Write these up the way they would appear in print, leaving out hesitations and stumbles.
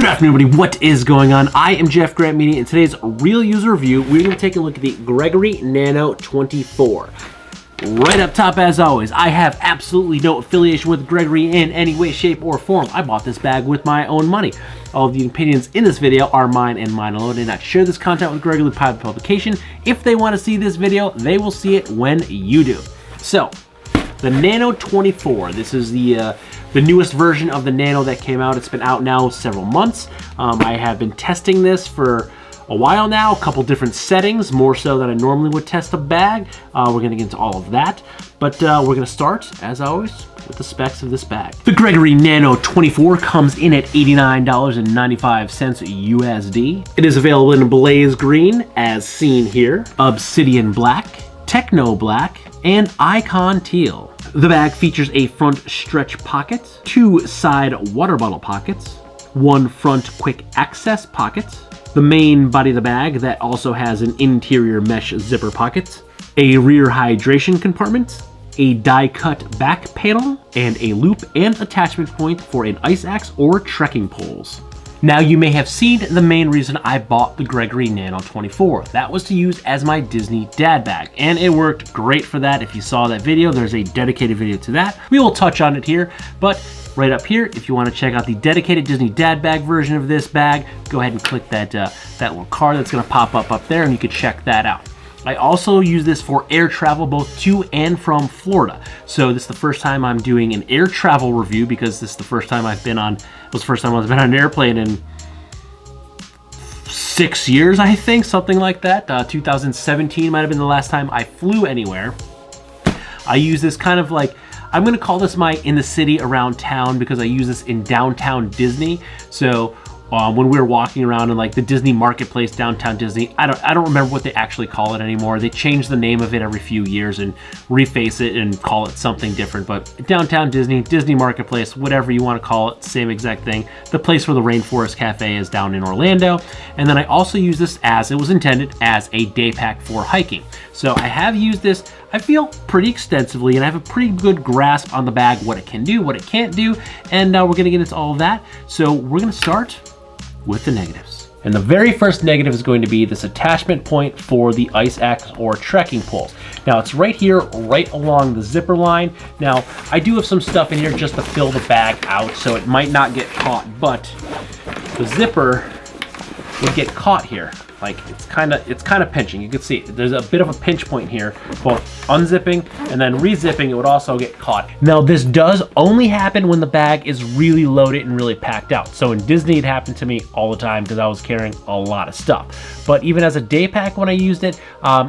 Good afternoon, everybody. What is going on? I am jeffgrantMEDIA. In today's real user review, we're going to take a look at the Gregory Nano 24. Right up top, as always, I have absolutely no affiliation with Gregory in any way, shape, or form. I bought this bag with my own money. All of the opinions in this video are mine and mine alone. I did not share this content with Gregory private publication. If they want to see this video, they will see it when you do. So, the Nano 24. This is the newest version of the Nano that came out. It's been out now several months. I have been testing this for a while now, a couple different settings, more so than I normally would test a bag. We're gonna get into all of that, but we're gonna start, as always, with the specs of this bag. The Gregory Nano 24 comes in at $89.95 USD. It is available in blaze green, as seen here, obsidian black, techno black, and icon teal. The bag features a front stretch pocket, two side water bottle pockets, one front quick access pocket, the main body of the bag that also has an interior mesh zipper pocket, a rear hydration compartment, a die cut back panel, and a loop and attachment point for an ice axe or trekking poles. Now, you may have seen the main reason I bought the Gregory Nano 24. That was to use as my Disney dad bag, and it worked great for that. If you saw that video, there's a dedicated video to that. We will touch on it here, but right up here, if you want to check out the dedicated Disney dad bag version of this bag, go ahead and click that little card that's going to pop up there, and you can check that out. I also use this for air travel both to and from Florida. So this is the first time I'm doing an air travel review because this is the first time I've been on, it was the first time I've been on an airplane in 6 years, I think, something like that. 2017 might have been the last time I flew anywhere. I use this kind of like, I'm gonna call this my in the city around town because I use this in downtown Disney. So when we were walking around in like the Disney marketplace, downtown Disney, I don't remember what they actually call it anymore. They change the name of it every few years and reface it and call it something different. But downtown Disney, Disney marketplace, whatever you want to call it, same exact thing. The place where the Rainforest Cafe is down in Orlando. And then I also use this, as it was intended, as a day pack for hiking. So I have used this, I feel, pretty extensively, and I have a pretty good grasp on the bag, what it can do, what it can't do, and we're gonna get into all of that. So we're gonna start with the negatives. And the very first negative is going to be this attachment point for the ice axe or trekking poles. Now, it's right here, right along the zipper line. Now, I do have some stuff in here just to fill the bag out, so it might not get caught, but the zipper would get caught here. Like, it's kind of pinching. You can see there's a bit of a pinch point here, both unzipping and then rezipping. It would also get caught. Now, this does only happen when the bag is really loaded and really packed out. So in Disney, it happened to me all the time because I was carrying a lot of stuff. But even as a day pack, when I used it,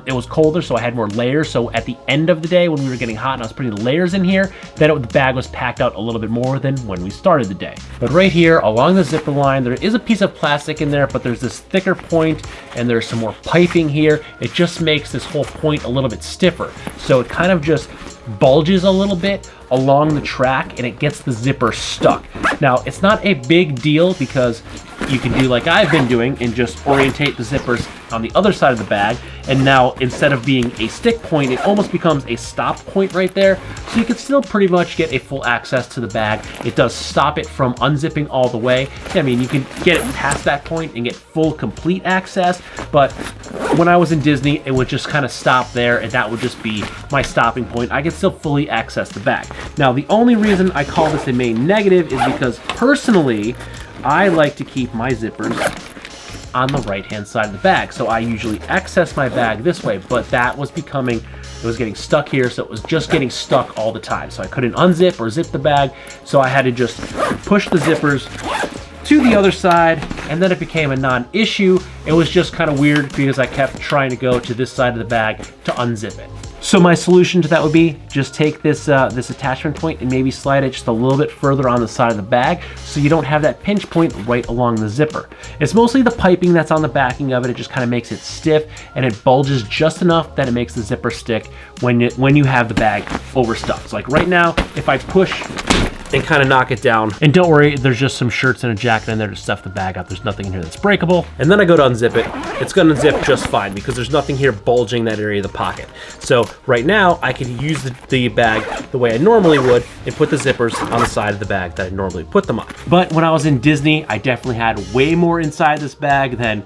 it was colder, so I had more layers. So at the end of the day, when we were getting hot and I was putting the layers in here, then the bag was packed out a little bit more than when we started the day. But right here, along the zipper line, there is a piece of plastic in there, but there's this thicker point, and there's some more piping here. It just makes this whole point a little bit stiffer. So it kind of just bulges a little bit along the track and it gets the zipper stuck. Now, it's not a big deal because you can do like I've been doing and just orientate the zippers on the other side of the bag. And now, instead of being a stick point, it almost becomes a stop point right there. So you can still pretty much get a full access to the bag. It does stop it from unzipping all the way. I mean, you can get it past that point and get full, complete access. But when I was in Disney, it would just kind of stop there, and that would just be my stopping point. I can still fully access the bag. Now, the only reason I call this a main negative is because personally, I like to keep my zippers on the right-hand side of the bag. So I usually access my bag this way, but that was becoming, it was getting stuck here, so it was just getting stuck all the time. So I couldn't unzip or zip the bag, so I had to just push the zippers to the other side, and then it became a non-issue. It was just kind of weird because I kept trying to go to this side of the bag to unzip it. So my solution to that would be just take this this attachment point and maybe slide it just a little bit further on the side of the bag so you don't have that pinch point right along the zipper. It's mostly the piping that's on the backing of it. It just kind of makes it stiff and it bulges just enough that it makes the zipper stick when you have the bag overstuffed. So like right now, if I push and kind of knock it down. And don't worry, there's just some shirts and a jacket in there to stuff the bag up. There's nothing in here that's breakable. And then I go to unzip it. It's gonna unzip just fine because there's nothing here bulging that area of the pocket. So right now I can use the bag the way I normally would and put the zippers on the side of the bag that I normally put them on. But when I was in Disney, I definitely had way more inside this bag than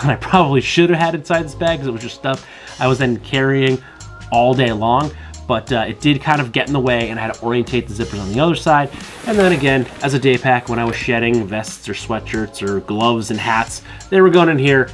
I probably should have had inside this bag, because it was just stuff I was then carrying all day long. But it did kind of get in the way, and I had to orientate the zippers on the other side. And then again, as a day pack, when I was shedding vests or sweatshirts or gloves and hats, they were going in here,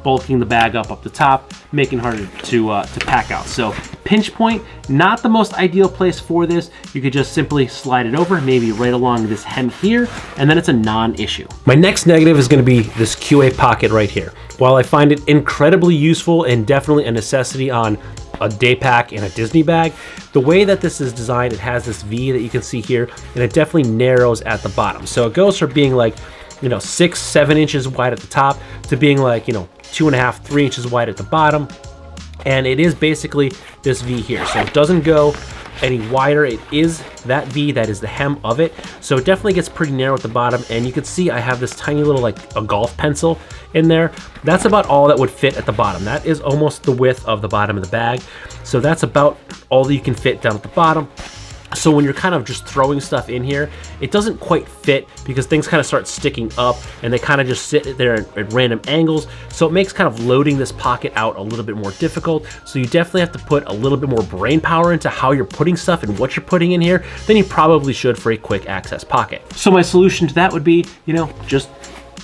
bulking the bag up the top, making it harder to pack out. So pinch point, not the most ideal place for this. You could just simply slide it over, maybe right along this hem here, and then it's a non-issue. My next negative is gonna be this QA pocket right here. While I find it incredibly useful and definitely a necessity on a day pack and a Disney bag, the way that this is designed, it has this V that you can see here, and it definitely narrows at the bottom. So it goes from being like, 6-7 inches wide at the top to being like, 2.5-3 inches wide at the bottom. And it is basically this V here. So it doesn't go any wider. It is that V that is the hem of it. So it definitely gets pretty narrow at the bottom. And you can see I have this tiny little, like a golf pencil in there. That's about all that would fit at the bottom. That is almost the width of the bottom of the bag. So that's about all that you can fit down at the bottom. So when you're kind of just throwing stuff in here, it doesn't quite fit because things kind of start sticking up and they kind of just sit there at random angles. So it makes kind of loading this pocket out a little bit more difficult. So you definitely have to put a little bit more brain power into how you're putting stuff and what you're putting in here than you probably should for a quick access pocket. So my solution to that would be, just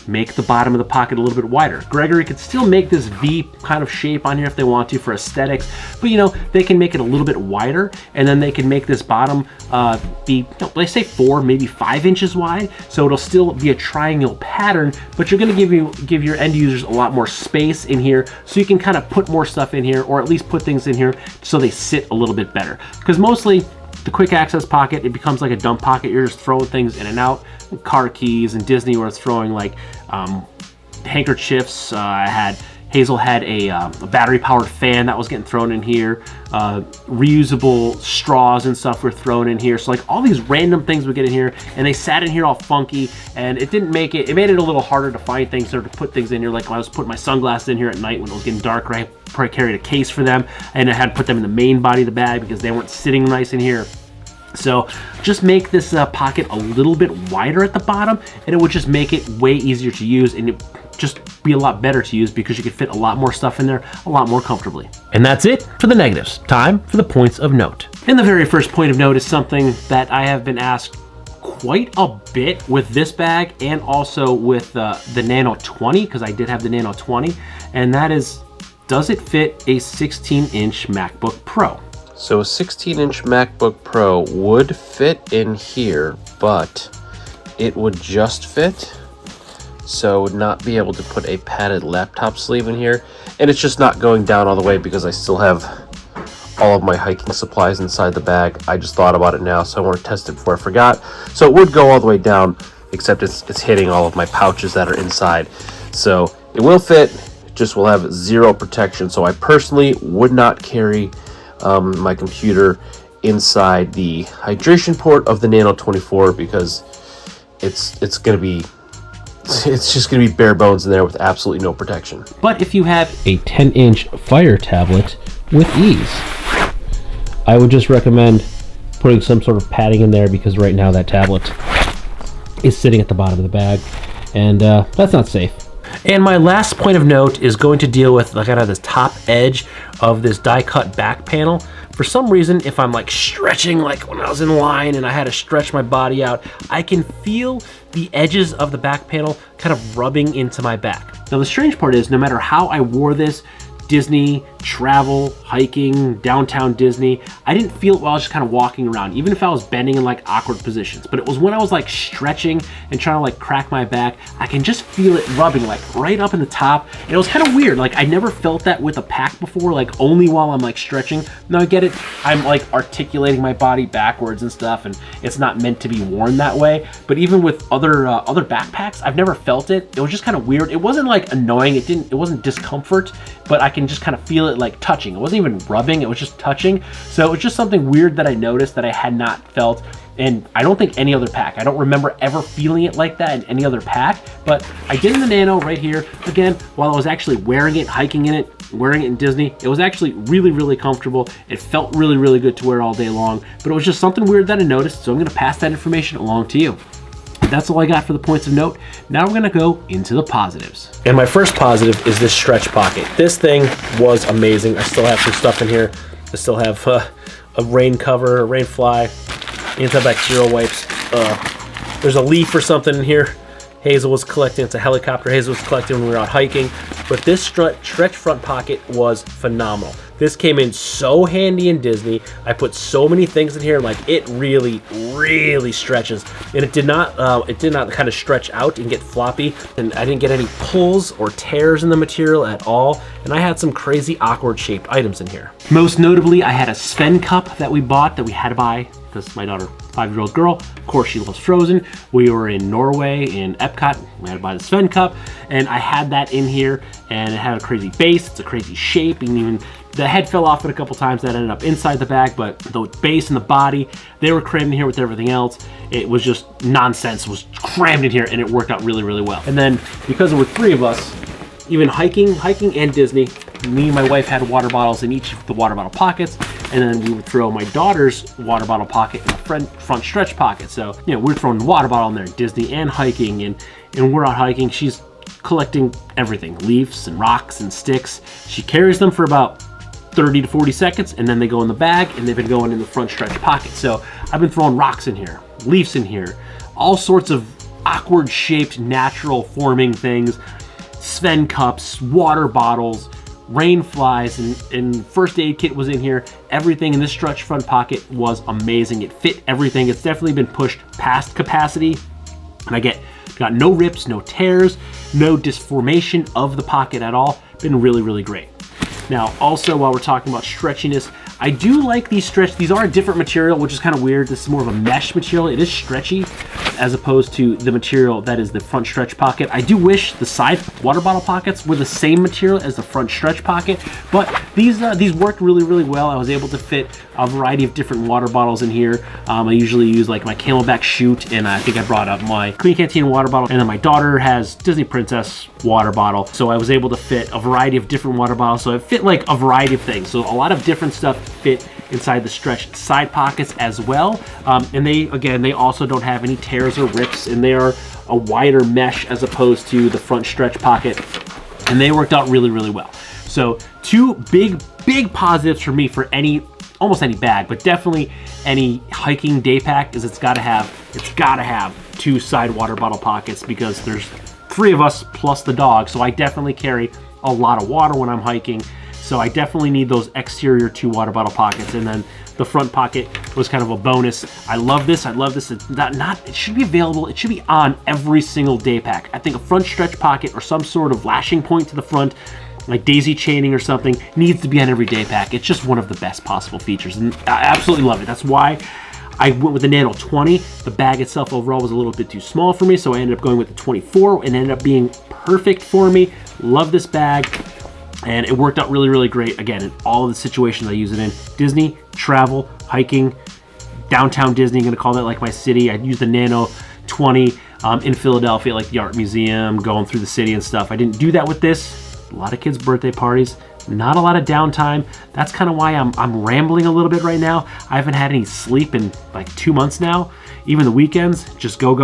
make the bottom of the pocket a little bit wider. Gregory could still make this V kind of shape on here if they want to for aesthetics, but they can make it a little bit wider, and then they can make this bottom be, let's say 4, maybe 5 inches wide. So it'll still be a triangle pattern, but you're gonna give your end users a lot more space in here, so you can kind of put more stuff in here, or at least put things in here so they sit a little bit better. Because mostly the quick access pocket, it becomes like a dump pocket. You're just throwing things in and out. Car keys and Disney, where it's throwing like handkerchiefs. Hazel had a battery powered fan that was getting thrown in here. Reusable straws and stuff were thrown in here. So like all these random things would get in here, and they sat in here all funky, and it made it a little harder to find things or to put things in here. Like when I was putting my sunglasses in here at night when it was getting dark, right? I carried a case for them, and I had to put them in the main body of the bag because they weren't sitting nice in here. So just make this pocket a little bit wider at the bottom, and it would just make it way easier to use, and it just be a lot better to use because you could fit a lot more stuff in there a lot more comfortably. And that's it for the negatives. Time for the points of note. And the very first point of note is something that I have been asked quite a bit with this bag and also with the Nano 20, because I did have the Nano 20, and that is, does it fit a 16-inch MacBook Pro? So a 16-inch MacBook Pro would fit in here, but it would just fit, so would not be able to put a padded laptop sleeve in here. And it's just not going down all the way because I still have all of my hiking supplies inside the bag. I just thought about it now, so I want to test it before I forgot. So it would go all the way down, except it's hitting all of my pouches that are inside. So it will fit, just will have zero protection. So I personally would not carry my computer inside the hydration port of the Nano 24 because it's just gonna be bare bones in there with absolutely no protection. But if you have a 10-inch Fire tablet with ease, I would just recommend putting some sort of padding in there, because right now that tablet is sitting at the bottom of the bag, and that's not safe. And my last point of note is going to deal with kind of this top edge of this die cut back panel. For some reason, if I'm like stretching, like when I was in line and I had to stretch my body out, I can feel the edges of the back panel kind of rubbing into my back. Now the strange part is, no matter how I wore this, Disney, travel, hiking, downtown Disney, I didn't feel it while I was just kind of walking around, even if I was bending in like awkward positions. But it was when I was like stretching and trying to like crack my back, I can just feel it rubbing like right up in the top. And it was kind of weird. Like I never felt that with a pack before, like only while I'm like stretching. Now I get it, I'm like articulating my body backwards and stuff, and it's not meant to be worn that way. But even with other backpacks, I've never felt it. It was just kind of weird. It wasn't like annoying. It wasn't discomfort, but I can can just kind of feel it like touching. It wasn't even rubbing, it was just touching. So it was just something weird that I noticed that I had not felt in, I don't think, any other pack. I don't remember ever feeling it like that in any other pack, but I did in the Nano right here. Again, while I was actually wearing it, hiking in it, wearing it in Disney, it was actually really, really comfortable. It felt really, really good to wear all day long, but it was just something weird that I noticed, so I'm gonna pass that information along to you. That's all I got for the points of note. Now we're gonna go into the positives. And my first positive is this stretch pocket. This thing was amazing. I still have some stuff in here. I still have a rain cover, a rain fly, antibacterial wipes. There's a leaf or something in here. Hazel was collecting, it's a helicopter Hazel was collecting when we were out hiking. But this stretch front pocket was phenomenal. This came in so handy in Disney. I put so many things in here, like it really, really stretches. And it did not kind of stretch out and get floppy. And I didn't get any pulls or tears in the material at all. And I had some crazy awkward shaped items in here. Most notably, I had a Sven cup that we bought that we had to buy because my daughter, 5-year-old girl, of course she loves Frozen. We were in Norway in Epcot, we had to buy the Sven cup, and I had that in here, and it had a crazy base, it's a crazy shape, and even the head fell off it a couple times, that ended up inside the bag, but the base and the body, they were crammed in here with everything else. It was just nonsense, it was crammed in here, and it worked out really, really well. And then, because there were 3 of us, even hiking and Disney, me and my wife had water bottles in each of the water bottle pockets, and then we would throw my daughter's water bottle pocket in the front stretch pocket. So, you know, we're throwing the water bottle in there, Disney and hiking, and we're out hiking. She's collecting everything, leaves and rocks and sticks. She carries them for about 30 to 40 seconds, and then they go in the bag, and they've been going in the front stretch pocket. So I've been throwing rocks in here, leaves in here, all sorts of awkward shaped, natural forming things, Sven cups, water bottles, rain flies, and first aid kit was in here. Everything in this stretch front pocket was amazing. It fit everything. It's definitely been pushed past capacity, and I got no rips, no tears, no disformation of the pocket at all. Been really, really great. Now, also, while we're talking about stretchiness, I do like these These are a different material, which is kind of weird. This is more of a mesh material. It is stretchy as opposed to the material that is the front stretch pocket. I do wish the side water bottle pockets were the same material as the front stretch pocket, but these worked really, really well. I was able to fit a variety of different water bottles in here. I usually use like my Camelback chute, and I think I brought up my Queen Canteen water bottle, and then my daughter has Disney Princess water bottle. So I was able to fit a variety of different water bottles. So it fit like a variety of things. So a lot of different stuff fit inside the stretch side pockets as well. And they also don't have any tears or rips, and they are a wider mesh as opposed to the front stretch pocket. And they worked out really, really well. So 2 big positives for me for almost any bag, but definitely any hiking day pack is it's gotta have 2 side water bottle pockets, because there's 3 of us plus the dog. So I definitely carry a lot of water when I'm hiking. So I definitely need those exterior 2 water bottle pockets. And then the front pocket was kind of a bonus. I love this. It should be available. It should be on every single day pack. I think a front stretch pocket or some sort of lashing point to the front, like daisy chaining or something, needs to be on every day pack. It's just one of the best possible features, and I absolutely love it. That's why I went with the Nano 20. The bag itself overall was a little bit too small for me, so I ended up going with the 24, and ended up being perfect for me. Love this bag, and it worked out really, really great. Again, in all of the situations I use it in: Disney, travel, hiking, downtown Disney, I'm gonna call that like my city. I used the Nano 20 in Philadelphia, like the art museum, going through the city and stuff. I didn't do that with this. A lot of kids' birthday parties, not a lot of downtime. That's kind of why I'm rambling a little bit right now. I haven't had any sleep in like 2 months now. Even the weekends, just go,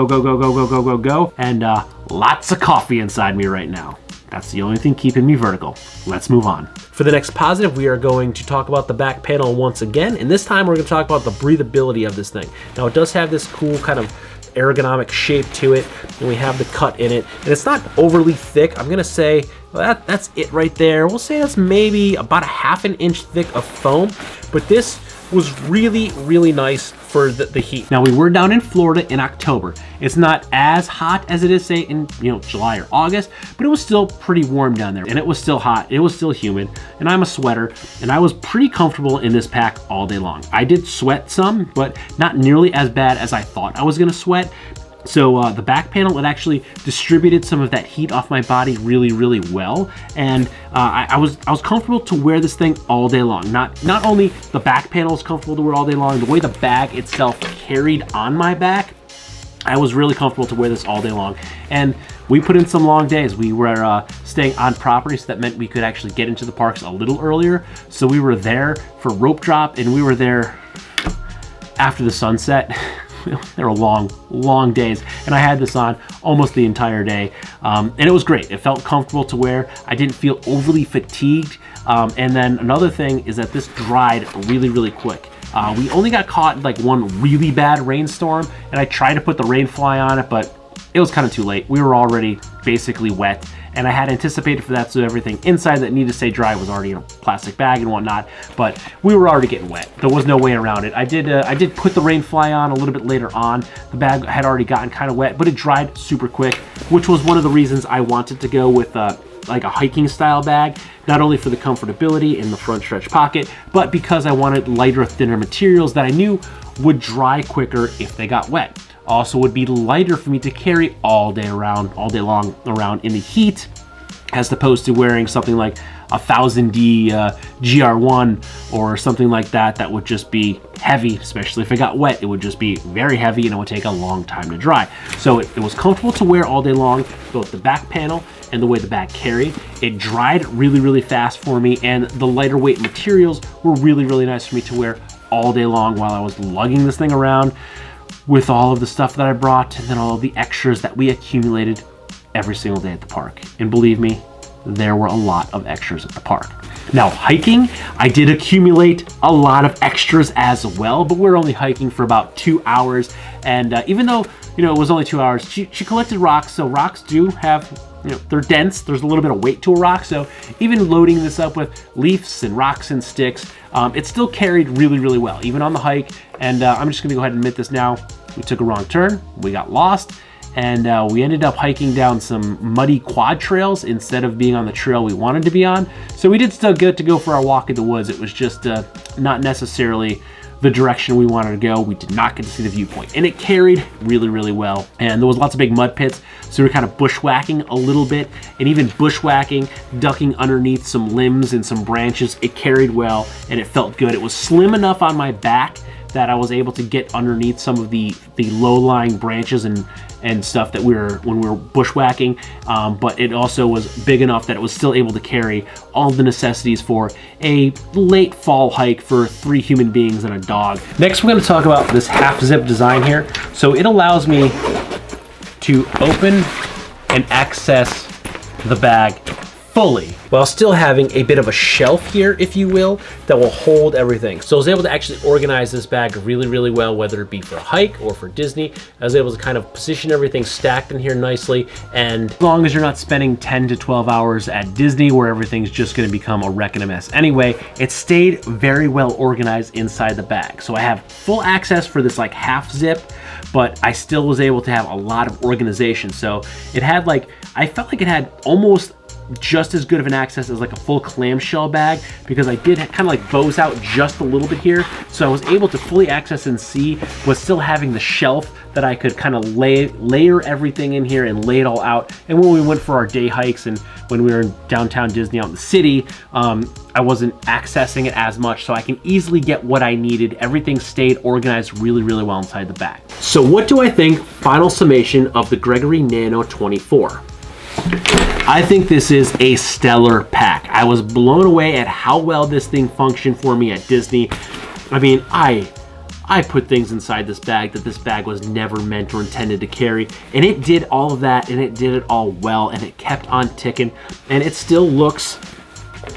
and lots of coffee inside me right now. That's the only thing keeping me vertical. Let's move on. For the next positive, we are going to talk about the back panel once again, and this time we're going to talk about the breathability of this thing. Now, it does have this cool kind of ergonomic shape to it, and we have the cut in it, and it's not overly thick. I'm gonna say, well, that's it right there. We'll say that's maybe about a ½ an inch thick of foam, but this was really, really nice for the heat. Now, we were down in Florida in October. It's not as hot as it is, say, in July or August, but it was still pretty warm down there, and it was still hot. It was still humid, and I'm a sweater, and I was pretty comfortable in this pack all day long. I did sweat some, but not nearly as bad as I thought I was gonna sweat. So the back panel, it actually distributed some of that heat off my body really, really well, and I was comfortable to wear this thing all day long. Not only the back panel is comfortable to wear all day long, the way the bag itself carried on my back, I was really comfortable to wear this all day long. And we put in some long days. We were staying on property, so that meant we could actually get into the parks a little earlier. So we were there for rope drop, and we were there after the sunset. They were long days, and I had this on almost the entire day, and it was great. It felt comfortable to wear. I didn't feel overly fatigued, and then another thing is that this dried really, really quick. We only got caught in like one really bad rainstorm, and I tried to put the rain fly on it, but it was kind of too late. We were already basically wet, and I had anticipated for that, so everything inside that needed to stay dry was already in a plastic bag and whatnot, but we were already getting wet. There was no way around it. I did put the rain fly on a little bit later on. The bag had already gotten kind of wet, but it dried super quick, which was one of the reasons I wanted to go with like a hiking style bag, not only for the comfortability in the front stretch pocket, but because I wanted lighter, thinner materials that I knew would dry quicker if they got wet. Also would be lighter for me to carry all day long around in the heat, as opposed to wearing something like a 1000D GR1 or something like that that would just be heavy. Especially if it got wet, it would just be very heavy and it would take a long time to dry. So it was comfortable to wear all day long, both the back panel and the way the bag carried. It dried really, really fast for me, and the lighter weight materials were really, really nice for me to wear all day long while I was lugging this thing around with all of the stuff that I brought, and then all of the extras that we accumulated every single day at the park. And believe me, there were a lot of extras at the park. Now, hiking, I did accumulate a lot of extras as well, but we're only hiking for about 2 hours. And even though, you know, it was only 2 hours, she collected rocks. So rocks do have, you know, they're dense. There's a little bit of weight to a rock. So even loading this up with leaves and rocks and sticks, it still carried really, really well, even on the hike. And I'm just gonna go ahead and admit this now. We took a wrong turn, we got lost, and we ended up hiking down some muddy quad trails instead of being on the trail we wanted to be on. So we did still get to go for our walk in the woods. It was just not necessarily the direction we wanted to go. We did not get to see the viewpoint, and it carried really, really well. And there was lots of big mud pits, so we were kind of bushwhacking a little bit, and even bushwhacking, ducking underneath some limbs and some branches, it carried well, and it felt good. It was slim enough on my back that I was able to get underneath some of the low-lying branches and stuff that when we were bushwhacking, but it also was big enough that it was still able to carry all the necessities for a late fall hike for 3 human beings and a dog. Next, we're going to talk about this half zip design here. So it allows me to open and access the bag fully, while still having a bit of a shelf here, if you will, that will hold everything. So I was able to actually organize this bag really, really well, whether it be for a hike or for Disney. I was able to kind of position everything stacked in here nicely, and as long as you're not spending 10 to 12 hours at Disney where everything's just gonna become a wreck and a mess anyway, it stayed very well organized inside the bag. So I have full access for this like half zip, but I still was able to have a lot of organization. So it had like, I felt like it had almost just as good of an access as like a full clamshell bag, because I did kind of like bows out just a little bit here, so I was able to fully access and see, but still having the shelf that I could kind of layer everything in here and lay it all out. And when we went for our day hikes and when we were in downtown Disney out in the city, I wasn't accessing it as much, so I can easily get what I needed. Everything stayed organized really, really well inside the bag. So what do I think? Final summation of the Gregory Nano 24. I think this is a stellar pack. I was blown away at how well this thing functioned for me at Disney. I mean, I put things inside this bag that this bag was never meant or intended to carry, and it did all of that, and it did it all well, and it kept on ticking, and it still looks,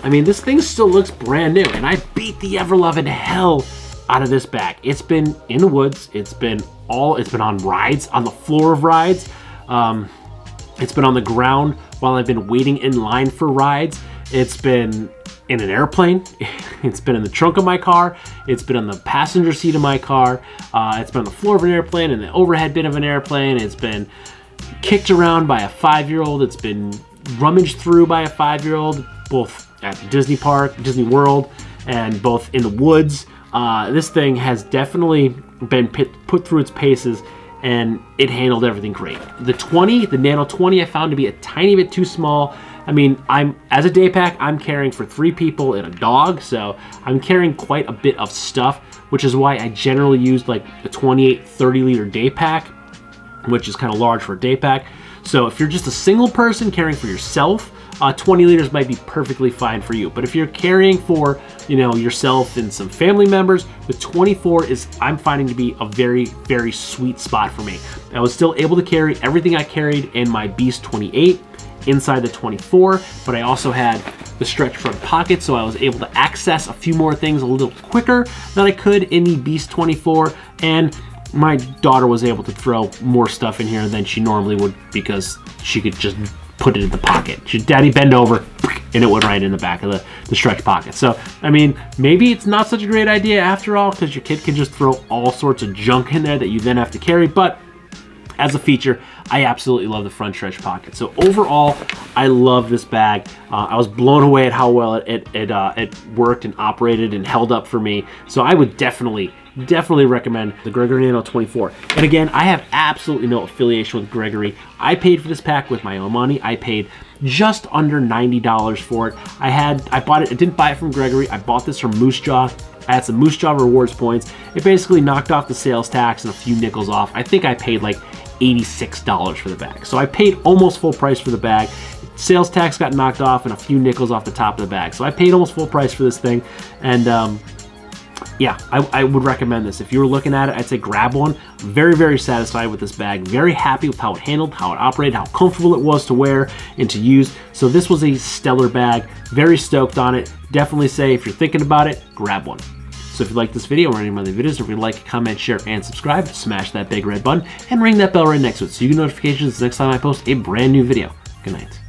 I mean, this thing still looks brand new, and I beat the ever-loving hell out of this bag. It's been in the woods, it's been on rides, on the floor of rides, it's been on the ground while I've been waiting in line for rides. It's been in an airplane. It's been in the trunk of my car. It's been on the passenger seat of my car. It's been on the floor of an airplane and the overhead bin of an airplane. It's been kicked around by a 5-year-old. It's been rummaged through by a 5-year-old, both at Disney Park, Disney World, and both in the woods. This thing has definitely been put through its paces, and it handled everything great. The 20, the Nano 20, I found to be a tiny bit too small. I mean, as a day pack, I'm carrying for 3 people and a dog, so I'm carrying quite a bit of stuff, which is why I generally use like a 28, 30 liter day pack, which is kind of large for a day pack. So if you're just a single person carrying for yourself, 20 liters might be perfectly fine for you. But if you're carrying for, you know, yourself and some family members, the 24 is, I'm finding to be a very, very sweet spot for me. I was still able to carry everything I carried in my Beast 28 inside the 24, but I also had the stretch front pocket, so I was able to access a few more things a little quicker than I could in the Beast 24, and my daughter was able to throw more stuff in here than she normally would because she could just put it in the pocket. She'd, Daddy, bend over, and it went right in the back of the stretch pocket. So, I mean, maybe it's not such a great idea after all, because your kid can just throw all sorts of junk in there that you then have to carry, but as a feature, I absolutely love the front stretch pocket. So overall, I love this bag. I was blown away at how well it worked and operated and held up for me. So I would definitely recommend the Gregory Nano 24. And again, I have absolutely no affiliation with Gregory. I paid for this pack with my own money. I paid just under $90 for it. I bought it, I didn't buy it from Gregory. I bought this from Moose Jaw. I had some Moose Jaw rewards points. It basically knocked off the sales tax and a few nickels off. I think I paid like $86 for the bag. So I paid almost full price for the bag. Sales tax got knocked off and a few nickels off the top of the bag. So I paid almost full price for this thing. And yeah, I would recommend this. If you were looking at it, I'd say grab one. Very, very satisfied with this bag. Very happy with how it handled, how it operated, how comfortable it was to wear and to use. So this was a stellar bag. Very stoked on it. Definitely say if you're thinking about it, grab one. So if you like this video or any of my other videos, or if you'd like, comment, share, and subscribe, smash that big red button and ring that bell right next to it so you get notifications the next time I post a brand new video. Good night.